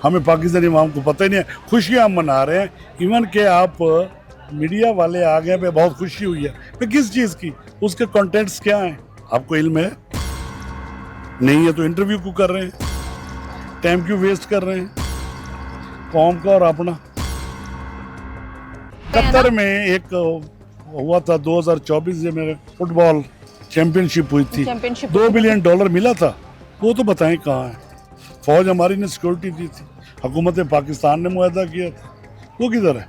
हमें पाकिस्तानी अवाम को पता ही नहीं है, खुशियाँ हम मना रहे हैं। इवन के आप मीडिया वाले आ गए पे बहुत खुशी हुई है, पे किस चीज़ की, उसके कंटेंट्स क्या हैं आपको इल्म है? नहीं है तो इंटरव्यू क्यों कर रहे हैं, टाइम क्यों वेस्ट कर रहे हैं कौम का और अपना। कतर में एक हुआ था 2024 में मेरे फुटबॉल चैंपियनशिप हुई थी, $2 बिलियन मिला था, वो तो बताएं कहाँ है। फौज हमारी ने सिक्योरिटी दी थी, हुकूमत पाकिस्तान ने मुआहदा किया था, वो किधर है?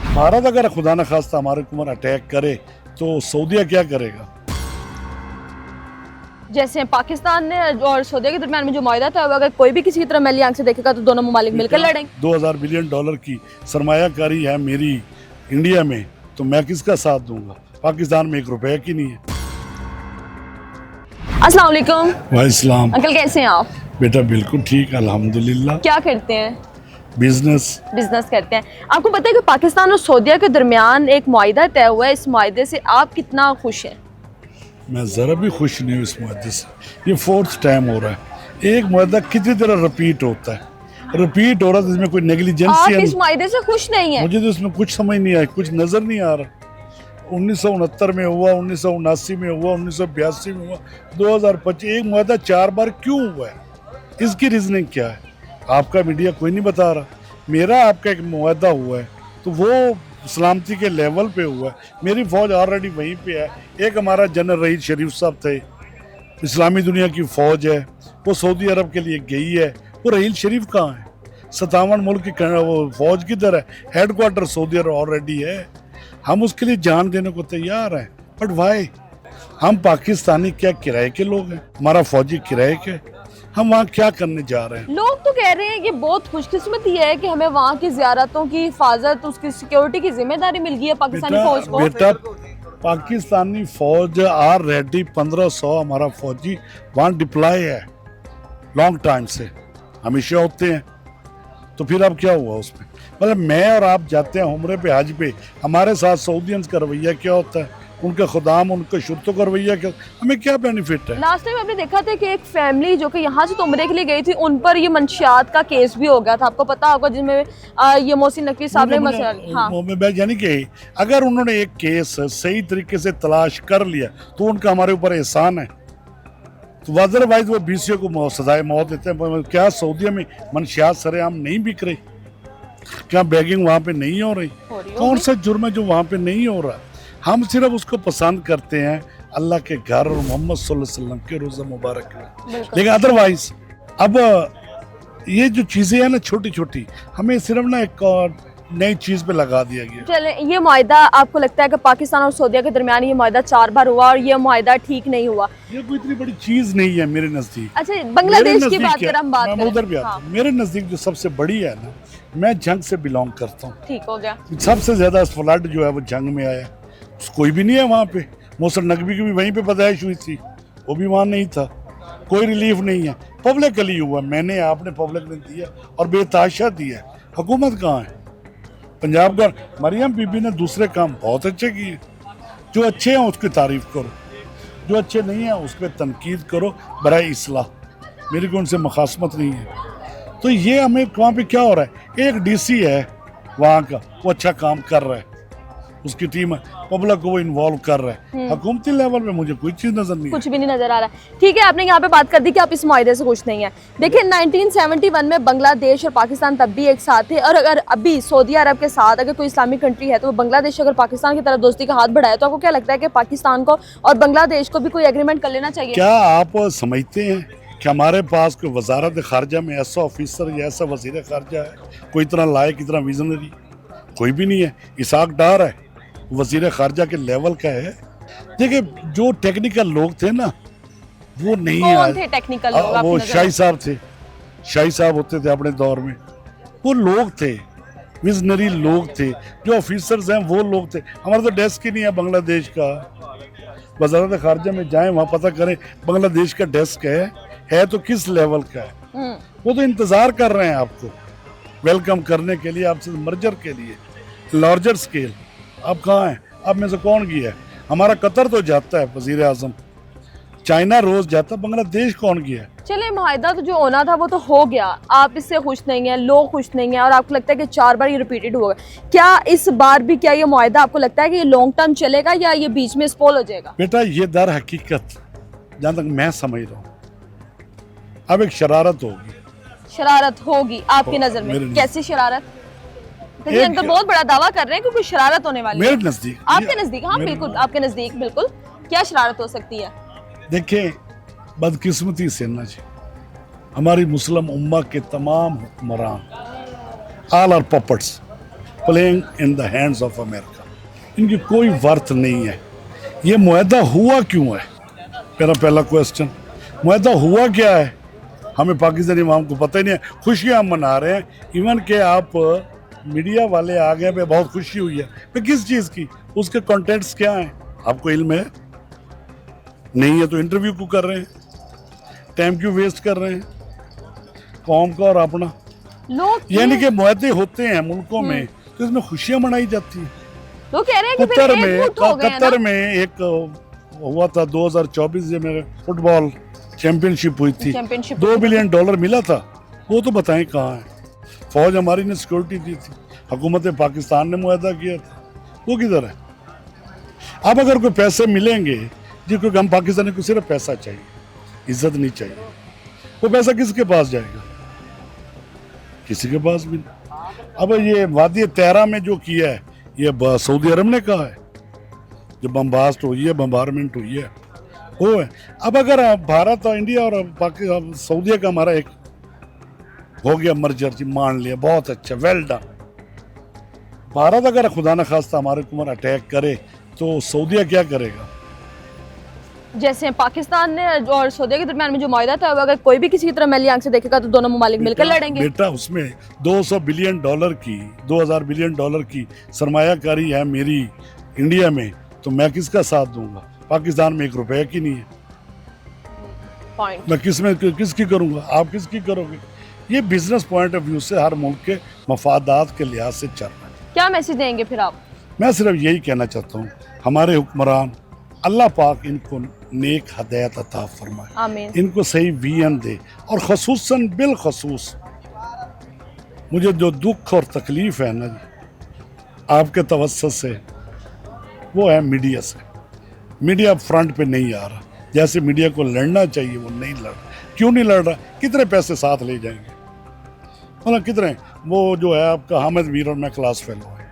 भारत अगर खुदा न खास्ता हमारे ऊपर अटैक करे तो सऊदीया क्या करेगा? जैसे पाकिस्तान ने और सऊदी के दरमियान में जो मुआहदा था, अगर कोई भी किसी की तरह मैली आंख से देखेगा तो दोनों ममालिक मिलकर लड़ेंगे। $2000 बिलियन की सरमायाकारी है मेरी इंडिया में, तो मैं किसका साथ दूंगा? पाकिस्तान में ₹1 की नहीं है। अस्सलाम वालेकुम। वालेकुम। अंकल कैसे हैं आप? बेटा बिल्कुल ठीक, अल्हम्दुलिल्लाह। क्या करते हैं? बिजनेस करते हैं। आपको पता है कि पाकिस्तान और सऊदीया के दरमियान एक मुआहदा तय हुआ है, इस मुआहदे से आप कितना खुश हैं? मैं ज़रा भी खुश नहीं हूँ इस मुआहदे से। ये 4th टाइम हो रहा है, एक मुआहदा कितनी तरह रिपीट होता है, रिपीट हो रहा है, इसमें कोई नेग्लिजेंसी है। आप इस मुआहदे से खुश नहीं है? मुझे तो इसमें कुछ समझ नहीं आया, कुछ नज़र नहीं आ रहा। 1969 में हुआ, 1979 में हुआ, 1982 में हुआ, 2025, एक मुआहदा 4 बार क्यों हुआ है? इसकी रीजनिंग क्या है? आपका मीडिया कोई नहीं बता रहा। मेरा आपका एक मुआहदा हुआ है तो वो सलामती के लेवल पे हुआ है, मेरी फौज ऑलरेडी वहीं पे है। एक हमारा जनरल रहील शरीफ साहब थे, इस्लामी दुनिया की फौज है, वो सऊदी अरब के लिए गई है। वो रहील शरीफ कहाँ है? 57 मुल्क की वो फौज किधर है? हेडक्वार्टर सऊदी अरब ऑलरेडी है। हम उसके लिए जान देने को तैयार हैं, बट वाई? हम पाकिस्तानी क्या किराए के लोग हैं? हमारा फौजी किराए के? हम वहाँ क्या करने जा रहे हैं? लोग तो कह रहे हैं कि बहुत खुशकिस्मती है कि हमें वहाँ की ज़ियारतों की हिफाजत, उसकी सिक्योरिटी की जिम्मेदारी मिल गई है पाकिस्तानी फौज को। बेटा पाकिस्तानी फौज ऑलरेडी 1500 हमारा फौजी वहाँ डिप्लॉय है, लॉन्ग टाइम से हमेशा होते हैं। तो फिर अब क्या हुआ उसमें? मतलब मैं और आप जाते हैं उम्रे पे, हज पे, हमारे साथ सऊदियंस का रवैया क्या होता है, उनका खुदाम, उनका शुरतों का रवैया क्या, हमें क्या बेनिफिट है? लास्ट टाइम आपने देखा था कि एक फैमिली जो कि यहाँ से तो उम्रे के लिए गई थी, उन पर ये मंशियात का केस भी हो गया था, आपको पता होगा, जिसमें ये मोहसिन नकवी साहब ने यानी कि अगर उन्होंने एक केस सही तरीके से तलाश कर लिया तो उनका हमारे ऊपर एहसान है। तो अदरवाइज वो बीसीओ को सजाए मौत देते हैं। क्या सऊदीया में मंशियात सरेआम नहीं बिक रही? क्या बैगिंग वहाँ पे नहीं हो रही? कौन सा जुर्म है जो वहाँ पे नहीं हो रहा? हम सिर्फ उसको पसंद करते हैं अल्लाह के घर और मोहम्मद सल्लल्लाहु अलैहि वसल्लम के रोज़ा मुबारक में, लेकिन अदरवाइज अब ये जो चीज़ें हैं ना छोटी छोटी, हमें सिर्फ ना एक नई चीज़ पे लगा दिया गया। चले, ये मुआहदा आपको लगता है कि पाकिस्तान और सऊदीया के दरमियान ये मुआहदा 4 बार हुआ और ये मुआहदा ठीक नहीं हुआ? ये कोई इतनी बड़ी चीज़ नहीं है मेरे नज़दीक। अच्छा, बांग्लादेश की बात करें, हम बात करें, उधर भी आता हूं। मेरे नज़दीक जो सबसे बड़ी है ना, मैं जंग से बिलोंग करता हूँ। ठीक हो गया। सबसे ज़्यादा फ्लड जो है वो जंग में आया, कोई भी नहीं है वहाँ पे। मोहसिन नकवी की भी वहीं पे पैदाइश हुई थी, वो भी वहाँ नहीं था। कोई रिलीफ नहीं है, पब्लिकली हुआ, मैंने आपने पब्लिक ने दिया और बेताशा दिया। हुकूमत कहाँ है? पंजाब का मरियम बीबी ने दूसरे काम बहुत अच्छे किए। जो अच्छे हैं उसकी तारीफ करो, जो अच्छे नहीं हैं उस पर तनकीद करो बराए इस्लाह। मेरी को उनसे मुखासमत नहीं है। तो ये हमें वहाँ पे क्या हो रहा है, एक डीसी है वहाँ का, वो अच्छा काम कर रहा है, उसकी टीम है, पब्लिक को वो इन्वॉल्व कर रहा है। हुकूमती लेवल पे मुझे कोई चीज़ नजर नहीं, कुछ भी नहीं नजर आ रहा है। ठीक है, आपने यहाँ पे बात कर दी कि आप इस मुआहदे से खुश नहीं है। देखिए 1971 में बांग्लादेश और पाकिस्तान तब भी एक साथ थे, और अगर अभी सऊदी अरब के साथ अगर कोई इस्लामिक कंट्री है तो बांग्लादेश अगर पाकिस्तान की तरफ दोस्ती का हाथ बढ़ाए तो आपको क्या लगता है कि पाकिस्तान को और बांग्लादेश को भी कोई एग्रीमेंट कर लेना चाहिए? क्या आप समझते हैं कि हमारे पास कोई वजारत खारजा में ऐसा ऑफिसर या ऐसा वजीर खारजा है, कोई इतना लायक, इतना विजनरी? कोई भी नहीं है। इसाक डार है, वजीर खारजा के लेवल का है। देखिए जो टेक्निकल लोग थे ना वो नहीं कौन थे टेक्निकल लोग? वो शाही साहब थे, शाही साहब होते थे अपने दौर में, वो लोग थे, विजनरी लोग थे। जो ऑफिसर्स हैं वो लोग थे। हमारा तो डेस्क ही नहीं है बांग्लादेश का। वजारत खारजा में जाएं, वहाँ पता करें बांग्लादेश का डेस्क है तो किस लेवल का है। वो तो इंतजार कर रहे हैं आपको वेलकम करने के लिए, आपसे मर्जर के लिए लार्जर स्केल। आप कहाँ हैं? आप में से कौन गया है? हमारा कतर तो जाता है वजीर आजम चाइना रोज जाता, बांग्लादेश कौन गया? चलिए, मुआहदा तो जो होना था वो तो हो गया, आप इससे खुश नहीं है, लोग खुश नहीं है, और आपको लगता है कि 4 बार ये रिपीटेड होगा। क्या इस बार भी क्या ये मुआहदा आपको लगता है कि ये लॉन्ग टर्म चलेगा या ये बीच में स्पॉल हो जाएगा? बेटा ये दर हकीकत जहां तक मैं समझ रहा हूँ अब एक शरारत होगी। शरारत होगी आपकी नजर मेरे में? नजर- कैसी शरारत? देखिए, अंकल बहुत बड़ा दावा कर रहे हैं कि कोई शरारत होने वाली है। मेरे नजदीक, आपके नजदीक? हाँ बिल्कुल, आपके नजदीक बिल्कुल। क्या शरारत हो सकती है? देखिए बदकिस्मती से ना जी, हमारी मुस्लिम उम्मा के तमाम हुक्मरान all are puppets playing in the hands of America. इनकी कोई वर्थ नहीं है। ये मुआहदा हुआ क्यों है? मेरा पहला क्वेश्चन, मुआहदा हुआ क्या है? हमें पाकिस्तानी अवाम को पता ही नहीं है। खुशियाँ हम मना रहे हैं, इवन के आप मीडिया वाले आ गए पे बहुत खुशी हुई है, पे किस चीज़ की? उसके कंटेंट्स क्या हैं? आपको इल्म है? नहीं है तो इंटरव्यू क्यों कर रहे हैं? टाइम क्यों वेस्ट कर रहे हैं कौम का और अपना? लोग यानी कि मुआहदे होते हैं मुल्कों में तो इसमें खुशियां मनाई जाती हैं। लोग कह रहे हैं कि फिर कतर एकजुट हो में गए हैं कतर ना। में एक हुआ था 2024 में फुटबॉल चैंपियनशिप हुई थी, चैंपियनशिप $2 बिलियन मिला था। वो तो बताएं कहाँ है? फौज हमारी ने सिक्योरिटी दी थी, हुकूमत पाकिस्तान ने मुआहदा किया था, वो किधर है? अब अगर कोई पैसे मिलेंगे जी, क्योंकि हम पाकिस्तानी को सिर्फ पैसा चाहिए, इज्जत नहीं चाहिए, वो पैसा किसके पास जाएगा? किसी के पास भी नहीं। अब ये वादी तेहरा में जो किया है ये सऊदी अरब ने कहा है, जो बम्बास्ट हुई है, बम्बारमेंट हुई है, वो है। अब अगर भारत और इंडिया और पाकिस्तान सऊदी का हमारा एक हो गया मर्जर जी, मान लिया, बहुत अच्छा, वेल डन। भारत अगर खुदा न खास्ता हमारे ऊपर अटैक करे तो सऊदीया क्या करेगा? जैसे पाकिस्तान ने और सऊदी के दरमियान में जो मुआहदा था, वो अगर कोई भी किसी की तरह मैली आंख से देखेगा तो दोनों ममालिक मिलकर लड़ेंगे। बेटा उसमें $200 बिलियन की, $2000 बिलियन की सरमायाकारी है मेरी इंडिया में, तो मैं किसका साथ दूंगा? पाकिस्तान में ₹1 की नहीं है, पॉइंट। मैं किसकी करूंगा? आप किसकी करोगे? ये बिजनेस पॉइंट ऑफ व्यू से हर मुल्क के मफादात के लिहाज से चल रहा है। क्या मैसेज देंगे फिर आप? मैं सिर्फ यही कहना चाहता हूँ, हमारे हुक्मरान, अल्लाह पाक इनको नेक हदायत अता फरमाए, आमीन। इनको सही विजन दे, और खसूसन बिलखसूस मुझे जो दुख और तकलीफ है ना जी आपके तवज्जुह से, वो है मीडिया से। मीडिया फ्रंट पे नहीं आ रहा, जैसे मीडिया को लड़ना चाहिए वो नहीं लड़ रहा। क्यों नहीं लड़ रहा? कितने पैसे साथ ले जाएंगे? मतलब कितने, वो जो है आपका हामिद मीर और मैं क्लास फेलो है,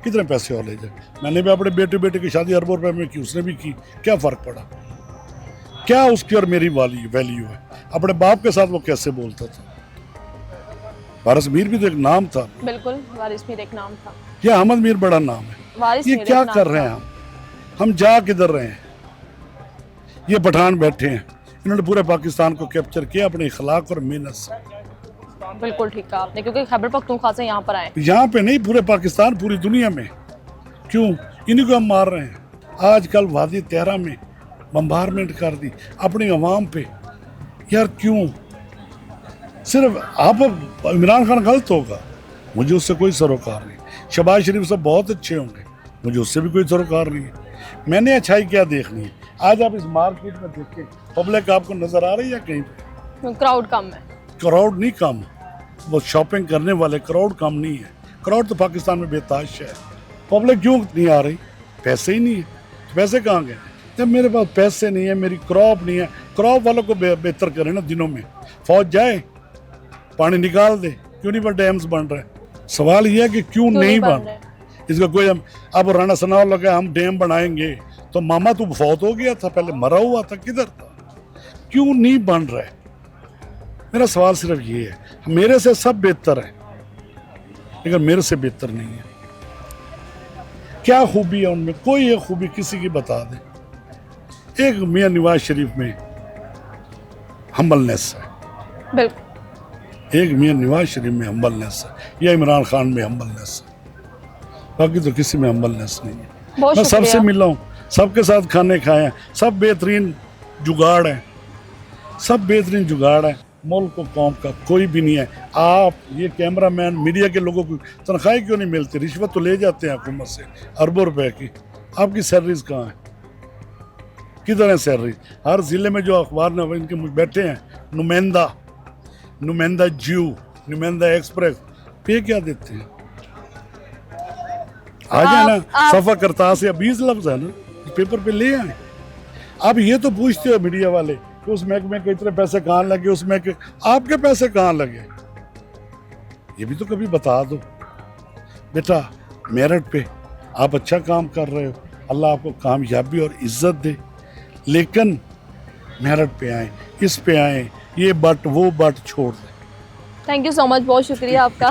कितने पैसे और ले जाए? मैंने भी अपने बेटे की शादी अरबों रुपए में की, उसने भी की, क्या फ़र्क पड़ा? क्या उसकी और मेरी वैल्यू है? अपने बाप के साथ वो कैसे बोलता था? वारिस मीर भी तो एक नाम था। बिल्कुल, वारिस मीर एक नाम था। या अहमद मीर बड़ा नाम है? वारिस ये मीर क्या एक नाम कर रहे था। हैं हम जा किधर रहे हैं? ये पठान बैठे हैं, इन्होंने पूरे पाकिस्तान को कैप्चर किया अपने इखलाक और मेहनत से। बिल्कुल ठीक कहा आपने, क्योंकि खैबर पख्तूनख्वा से यहाँ पर आए। यहाँ पे नहीं, पूरे पाकिस्तान, पूरी दुनिया में। क्यों? इन्हीं को हम मार रहे हैं। आजकल वादी तेहरा में बम्बारमेंट कर दी अपनी अवाम पे, यार क्यों? सिर्फ आप, इमरान खान गलत होगा, मुझे उससे कोई सरोकार नहीं। शहबाज शरीफ सब बहुत अच्छे होंगे, मुझे उससे भी कोई सरोकार नहीं है। मैंने अच्छाई क्या देखनी है? आज आप इस मार्केट में देखें, पब्लिक आपको नजर आ रही है कहीं पे? क्राउड कम है। क्राउड नहीं कम, वो शॉपिंग करने वाले क्राउड कम नहीं है। क्राउड तो पाकिस्तान में बेताश है। पब्लिक क्यों नहीं आ रही? पैसे ही नहीं है। तो पैसे कहाँ गए? जब मेरे पास पैसे नहीं है, मेरी क्रॉप नहीं है, क्रॉप वालों को बेहतर करें ना। दिनों में फौज जाए, पानी निकाल दे। क्यों नहीं डैम्स बन रहे? सवाल यह है कि क्यों नहीं बन रहे? इसका कोई हम अब राणा सनाव लगा हम डैम बनाएंगे, तो मामा तू फौत हो गया था, पहले मरा हुआ था, किधर था? क्यों नहीं बन रहा है? मेरा सवाल सिर्फ ये है, मेरे से सब बेहतर है लेकिन मेरे से बेहतर नहीं है। क्या खूबी है उनमें? कोई एक खूबी किसी की बता दे। एक मियां नवाज शरीफ में हम्बलनेस है, बिल्कुल। एक मियां नवाज शरीफ में हम्बलनेस है, या इमरान खान में हम्बलनेस है, बाकी तो किसी में हम्बलनेस नहीं है। बहुत मैं सबसे शुक्रिया। मिला हूँ, सबके साथ खाने खाए हैं, सब बेहतरीन जुगाड़ है, सब बेहतरीन जुगाड़ है। मुल्क को कौम का कोई भी नहीं है। आप ये कैमरामैन मीडिया के लोगों को तनख्वाही क्यों नहीं मिलती? रिश्वत तो ले जाते हैं हुकूमत से अरबों रुपए की, आपकी सैलरीज कहाँ है? किधर है सैलरी? हर ज़िले में जो अखबार में इनके बैठे हैं नुमाइंदा ज्यू, नुमाइंदा एक्सप्रेस, पे क्या देते हैं? आ जाए ना, सफ़ा करतास या 20 लफ्ज़ है ना, पेपर पे ले आए। अब ये तो पूछते हो मीडिया वाले कि उस महकमे के इतने पैसे कहाँ लगे, उसमें के आपके पैसे कहाँ लगे, ये भी तो कभी बता दो। बेटा मेरिट पे आप अच्छा काम कर रहे हो, अल्लाह आपको कामयाबी और इज्जत दे, लेकिन मेरिट पे आए, इस पे आए, ये बट वो बट छोड़ दें। थैंक यू सो मच, बहुत शुक्रिया आपका।